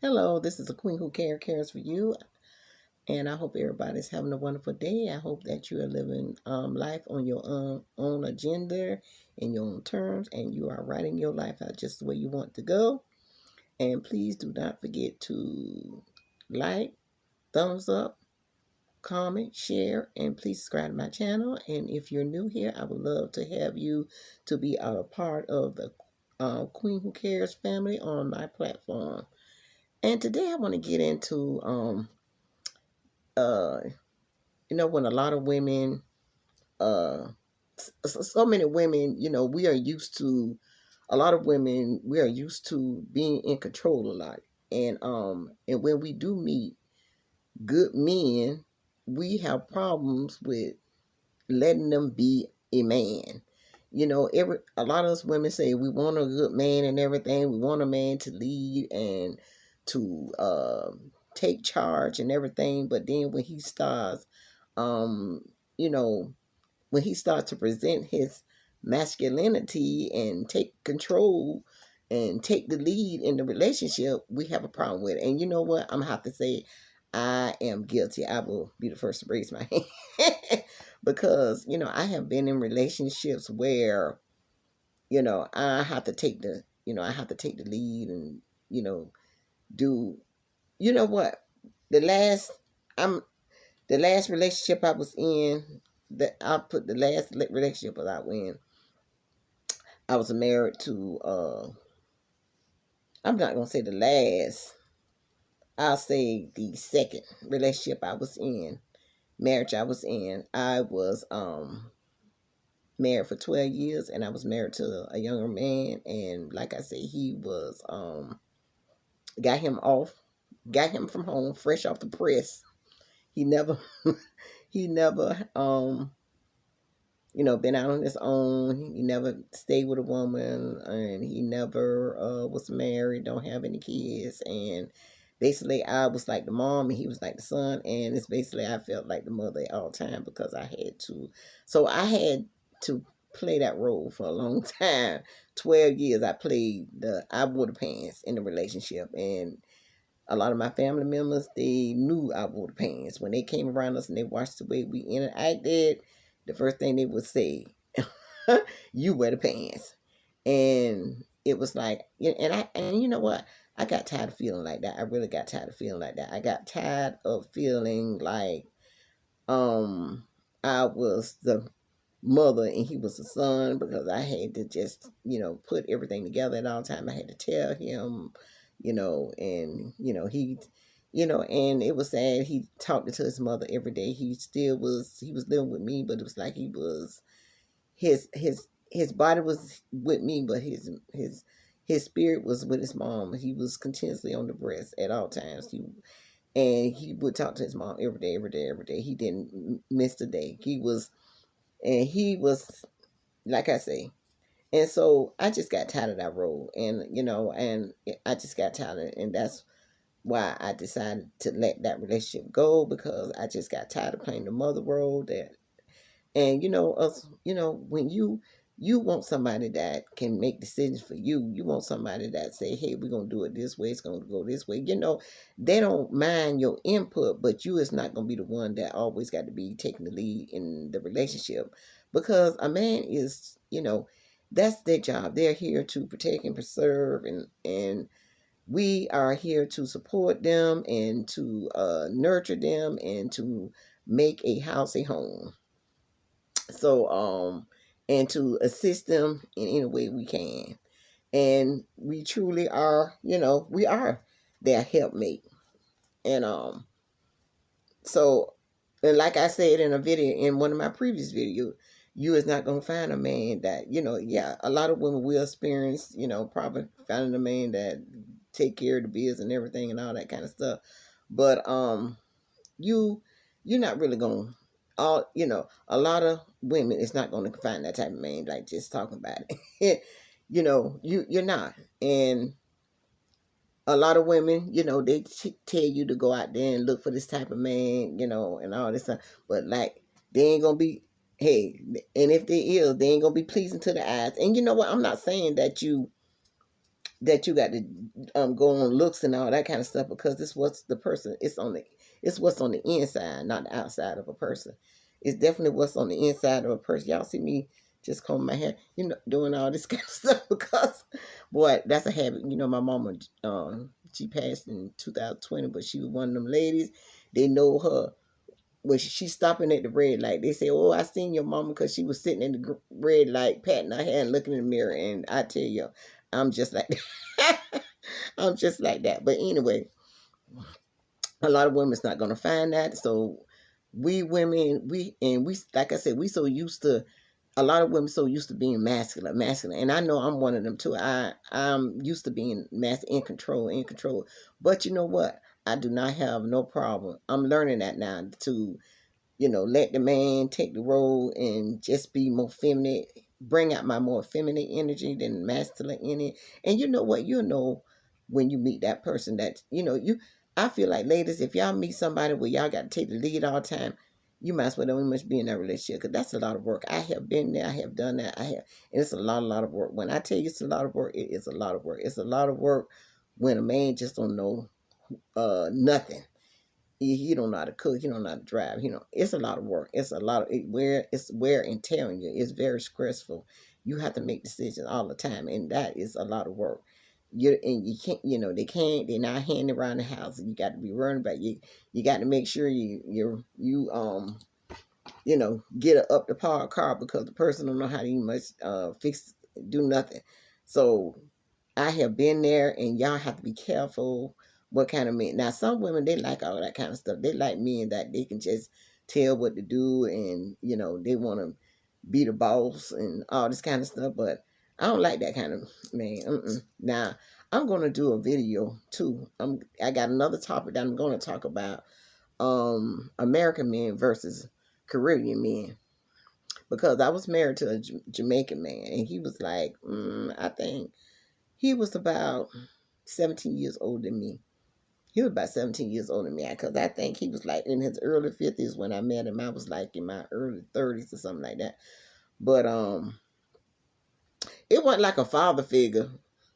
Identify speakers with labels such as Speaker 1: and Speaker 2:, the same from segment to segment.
Speaker 1: Hello, this is a queen who cares for you, and I hope everybody's having a wonderful day. I hope that you are living life on your own agenda, in your own terms, and you are writing your life out just the way you want to go. And please do not forget to like, thumbs up, comment, share, and please subscribe to my channel. And if you're new here, I would love to have you to be a part of the Queen Who Cares family on my platform. And today I want to get into uh when a lot of women so many women, we are used to a lot of women, we are used to being in control a lot. And when we do meet good men, we have problems with letting them be a man. Every a lot of us women say we want a good man and everything. We want a man to lead and to take charge and everything. But then um, you know, when he starts to present his masculinity and take control and take the lead in the relationship, we have a problem with it. And you know what? I'm gonna have to say I am guilty. I will be the first to raise my hand because I have been in relationships where I have to take the lead and do you know what the last I'm the last relationship I was in, that I put the last relationship I was in, I was married to I'm not gonna say the last, I'll say the second relationship I was in, marriage I was in. I was married for 12 years, and I was married to a younger man, and like I said, he was got him off got him from home fresh off the press. He never he never been out on his own. He never stayed with a woman, and he never was married, don't have any kids. And basically, I was like the mom, and he was like the son. And it's basically, I felt like the mother at all time because I had to. So I had to play that role for a long time. 12 years, I wore the pants in the relationship. And a lot of my family members, they knew I wore the pants. When they came around us and they watched the way we interacted, the first thing they would say, "You wear the pants." And it was like, and you know what? I got tired of feeling like that. I really got tired of feeling like that. I got tired of feeling like um I was the mother and he was the son, because I had to just, put everything together at all time. I had to tell him, and and it was sad. He talked to his mother every day. He was living with me, but it was like he was his body was with me, but his spirit was with his mom. He was continuously on the breast at all times. He would talk to his mom every day, every day, every day. He didn't miss a day. He was, like I say. And so I just got tired of that role, and I just got tired of it, and that's why I decided to let that relationship go, because I just got tired of playing the mother role. And when you want somebody that can make decisions for you. You want somebody that say, "Hey, we're gonna do it this way. It's gonna go this way." They don't mind your input, but you is not gonna be the one that always got to be taking the lead in the relationship, because a man is, that's their job. They're here to protect and preserve, and we are here to support them and to nurture them and to make a house a home. So and to assist them in any way we can. And we truly are, we are their helpmate. And so, and like I said in a video, in one of my previous videos, you is not gonna find a man that, yeah, a lot of women will experience, probably finding a man that take care of the bills and everything and all that kind of stuff. But you you're not really gonna, a lot of women is not gonna find that type of man, like just talking about it. You're not. And a lot of women, they tell you to go out there and look for this type of man, and all this stuff. But like, they ain't gonna be, hey, and if they is, they ain't gonna be pleasing to the eyes. And you know what? I'm not saying that that you got to go on looks and all that kind of stuff, because it's what's the person, it's what's on the inside, not the outside of a person. It's definitely what's on the inside of a person. Y'all see me just combing my hair, doing all this kind of stuff because, boy, that's a habit. My mama, she passed in 2020, but she was one of them ladies. They know her when she's stopping at the red light. They say, "Oh, I seen your mama because she was sitting in the red light, patting her hair and looking in the mirror." And I tell you, I'm just like that. I'm just like that. But anyway, a lot of women's not gonna find that. So we women, we like I said, we so used to, a lot of women so used to being masculine, and I know I'm one of them too. I'm used to being in control. But you know what? I do not have no problem. I'm learning that now to, let the man take the role and just be more feminine, bring out my more feminine energy than masculine energy. And you know what? You'll know when you meet that person that, I feel like, ladies, if y'all meet somebody where y'all got to take the lead all the time, you might as well don't much be in that relationship, because that's a lot of work. I have been there. I have done that. And it's a lot of work. When I tell you it's a lot of work, it is a lot of work. It's a lot of work when a man just don't know nothing. He don't know how to cook. He don't know how to drive. It's a lot of work. It's a lot of it's wear and tear on you. It's very stressful. You have to make decisions all the time, and that is a lot of work. You can't, they're not handing around the house. You got to be worrying about you. You got to make sure you get a up to par car, because the person don't know how to even much do nothing. So I have been there, and y'all have to be careful what kind of men. Now, some women, they like all that kind of stuff. They like men that they can just tell what to do, and they want to be the boss and all this kind of stuff. But I don't like that kind of man. Now, I'm gonna do a video too. I got another topic that I'm gonna talk about. American men versus Caribbean men, because I was married to a Jamaican man, and he was like, I think he was about 17 years older than me. He was about 17 years older than me, because I think he was like in his early 50s when I met him. I was like in my early 30s or something like that. But it wasn't like a father figure,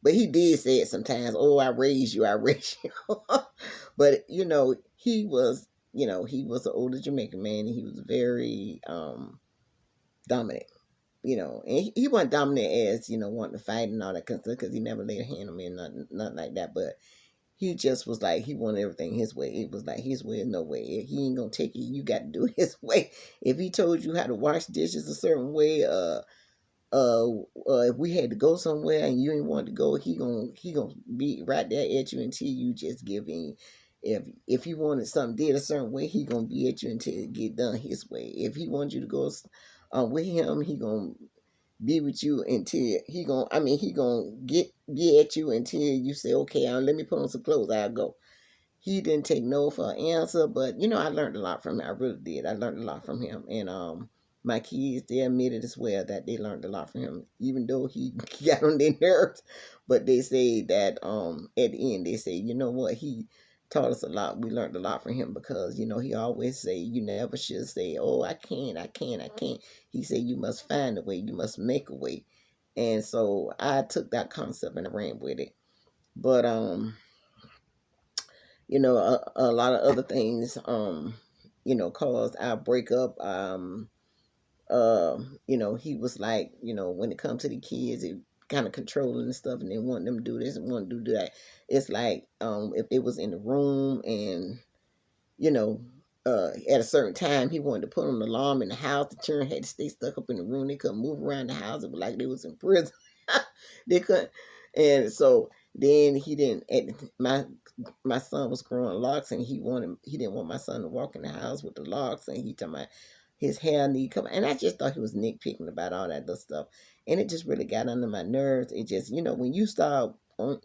Speaker 1: but he did say it sometimes. Oh, I raised you, I raised you. But he was an older Jamaican man, and he was very dominant. And he wasn't dominant as wanting to fight and all that kind of stuff, because he never laid a hand on me and nothing like that. But he just was like, he wanted everything his way. It was like, his way is no way. If he ain't gonna take it, you got to do it his way. If he told you how to wash dishes a certain way, if we had to go somewhere and you ain't want to go, he gonna be right there at you until you just give in. If he wanted something did a certain way, he gonna be at you until it get done his way. If he wants you to go with him, he gonna be with you until he gonna be at you until you say, okay, let me put on some clothes, I'll go. He didn't take no for an answer, but I learned a lot from him. I really did. I learned a lot from him. And my kids, they admitted as well that they learned a lot from him, even though he got on their nerves. But they say that at the end, they say, you know what, he taught us a lot. We learned a lot from him, because he always say, you never should say, oh, I can't, I can't, I can't. He said, you must find a way, you must make a way. And so I took that concept and I ran with it. But a lot of other things, caused our breakup. He was like, when it comes to the kids, it kind of controlling and stuff, and they want them to do this and want to do that. It's like, if they was in the room and, you know, at a certain time, he wanted to put on the alarm in the house. The children had to stay stuck up in the room. They couldn't move around the house. It was like they was in prison. They couldn't. And so then he didn't. My son was growing locks, and he didn't want my son to walk in the house with the locks, and he talking about his hair need come. And I just thought he was nitpicking about all that other stuff, and it just really got under my nerves. It just, when you start on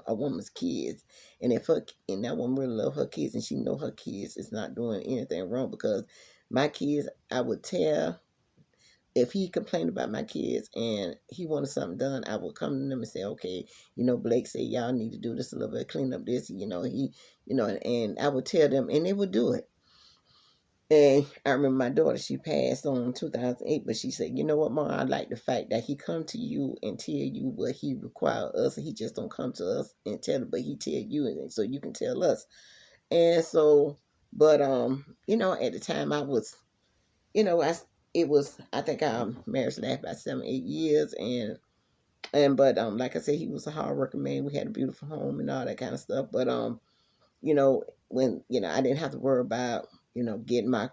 Speaker 1: a woman's kids, and and that woman really love her kids, and she know her kids is not doing anything wrong, because my kids, I would tell, if he complained about my kids and he wanted something done, I would come to them and say, okay, Blake said y'all need to do this a little bit, clean up this, and I would tell them, and they would do it. And I remember my daughter, she passed on in 2008, but she said, you know what, Mom, I like the fact that he come to you and tell you what he require us. He just don't come to us and tell it, but he tell you, and so you can tell us. And so, but at the time I was, you know, I it was, I think our marriage lasted about 7, 8 years, and but like I said, he was a hard working man. We had a beautiful home and all that kind of stuff. But when I didn't have to worry about getting my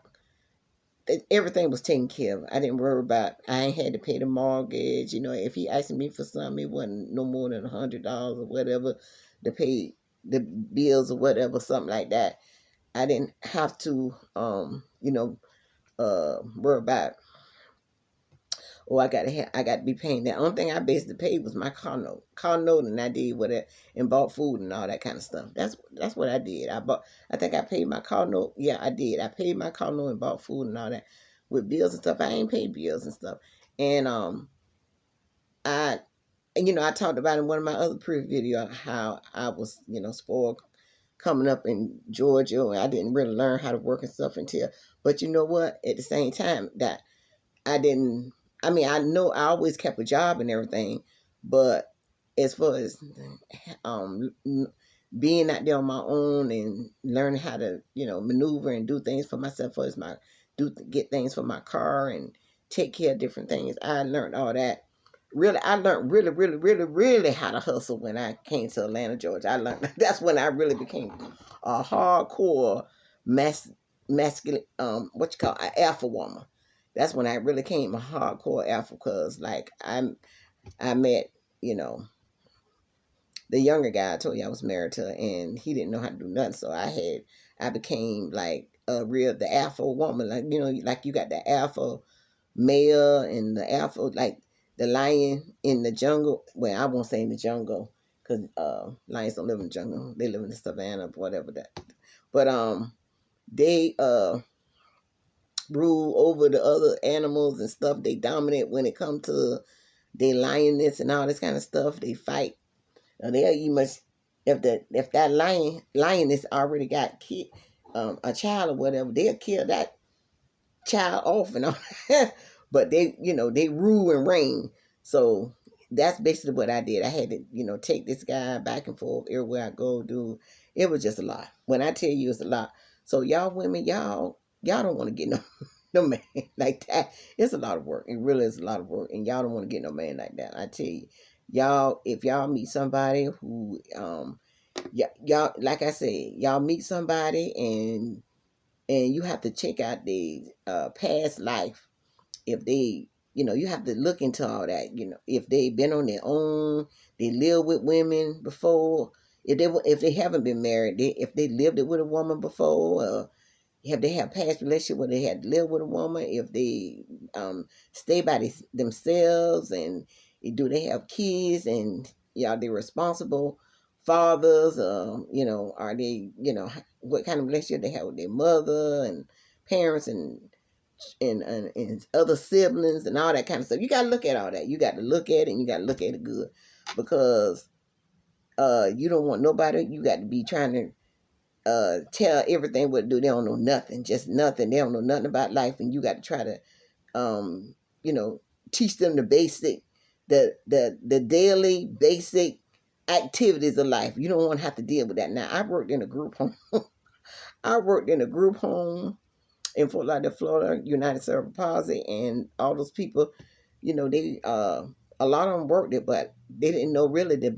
Speaker 1: everything was taken care of. I didn't worry about. I ain't had to pay the mortgage. If he asked me for something, it wasn't no more than $100 or whatever to pay the bills or whatever, something like that. I didn't have to, worry about. Oh, I got to be paying that. Only thing I basically paid was my car note, and I did whatever and bought food and all that kind of stuff. That's what I did. I think I paid my car note. Yeah, I did. I paid my car note and bought food and all that. With bills and stuff, I ain't paid bills and stuff. And I I talked about in one of my other previous videos how I was spoiled coming up in Georgia, and I didn't really learn how to work and stuff until. But you know what? At the same time, that I didn't. I mean, I know I always kept a job and everything, but as far as um being out there on my own and learning how to maneuver and do things for myself, as my get things for my car and take care of different things, I learned all that. Really, I learned really, really, really, really how to hustle when I came to Atlanta, Georgia. I learned that's when I really became a hardcore masculine, what you call an alpha woman. That's when I really came a hardcore alpha, because like I met you know the younger guy I told you I was married to, and he didn't know how to do nothing. So I became like a real the alpha woman, like like you got the alpha male and the alpha, like the lion in the jungle. Well, I won't say in the jungle, because lions don't live in the jungle; they live in the savannah, whatever that. But they rule over the other animals and stuff. They dominate when it comes to their lioness and all this kind of stuff. They fight. They'll you must if that lioness already got a child or whatever, they'll kill that child off and all. But they rule and reign. So that's basically what I did. I had to take this guy back and forth everywhere I go. Do it was just a lot. When I tell you it's a lot. So y'all women, y'all don't want to get no no man like that. It's a lot of work. It really is a lot of work, and y'all don't want to get no man like that. I tell you, y'all, if y'all meet somebody who y'all like I said, y'all meet somebody and you have to check out the past life. If they you have to look into all that. If they've been on their own, they live with women before. If they haven't been married, if they lived it with a woman before, have they had past relationship where they had to live with a woman, if they stay by themselves, and do they have kids, and they responsible fathers, are they what kind of relationship they have with their mother and parents, and other siblings and all that kind of stuff. You got to look at all that. You got to look at it, and you got to look at it good, because you don't want nobody. You got to be trying to tell everything what to do. They don't know nothing, just nothing. They don't know nothing about life, and you got to try to you know teach them the basic, the daily basic activities of life. You don't want to have to deal with that. Now, I worked in a group home. I worked in a group home in Fort Lauderdale, Florida, United Cerebral Palsy, and all those people, they a lot of them worked it, but they didn't know really the